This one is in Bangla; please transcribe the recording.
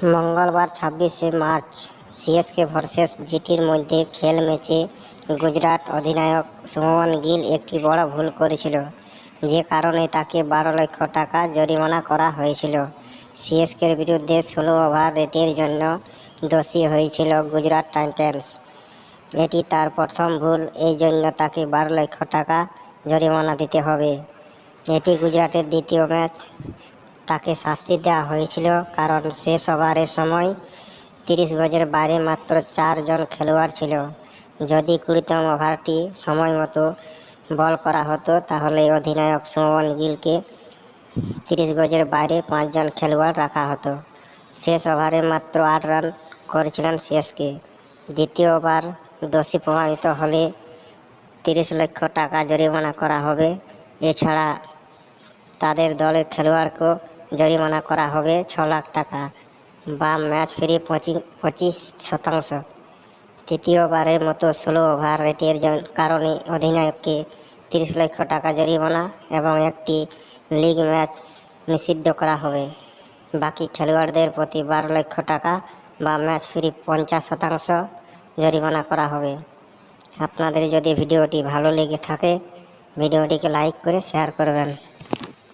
মঙ্গলবার ২৬শে মার্চ সিএসকে ভার্সেস জিটির মধ্যে খেল ম্যাচে গুজরাট অধিনায়ক শুভমান গিল একটি বড় ভুল করেছিল, যে কারণে তাকে ১২ লক্ষ টাকা জরিমানা করা হয়েছিল। সিএসকের বিরুদ্ধে ১৬ ওভার রেটের জন্য দোষী হয়েছিল গুজরাট টাইটান্স। এটি তার প্রথম ভুল, এই জন্য তাকে ১২ লক্ষ টাকা জরিমানা দিতে হবে। এটি গুজরাটের দ্বিতীয় ম্যাচ। তাকে শাস্তি দেওয়া হয়েছিল কারণ শেষ ওভারের সময় ৩০ গজের বাইরে মাত্র ৪ জন খেলোয়াড় ছিল। যদি ২০তম ওভারটি সময় মতো বল করা হতো তাহলে অধিনায়ক শুভমান গিলকে ৩০ গজের বাইরে ৫ জন খেলোয়াড় রাখা হতো। শেষ ওভারে মাত্র ৮ রান করেছিলেন সিএসকে। দ্বিতীয় ওভার দোষী প্রমাণিত হলে ৩০ লক্ষ টাকা জরিমানা করা হবে। এছাড়া তাদের দলের খেলোয়াড়কেও জরিমানা করা হবে ৬ লাখ টাকা বা ম্যাচ ফি ২৫%। তৃতীয়বারের মতো ১৬ ওভার রেটের কারণে অধিনায়ককে ৩০ লক্ষ টাকা জরিমানা এবং একটি লিগ ম্যাচ নিষিদ্ধ করা হবে। বাকি খেলোয়াড়দের প্রতি ১২ লক্ষ টাকা বা ম্যাচ ফি ৫০% জরিমানা করা হবে। আপনাদের যদি ভিডিওটি ভালো লেগে থাকে ভিডিওটিকে লাইক করে শেয়ার করবেন।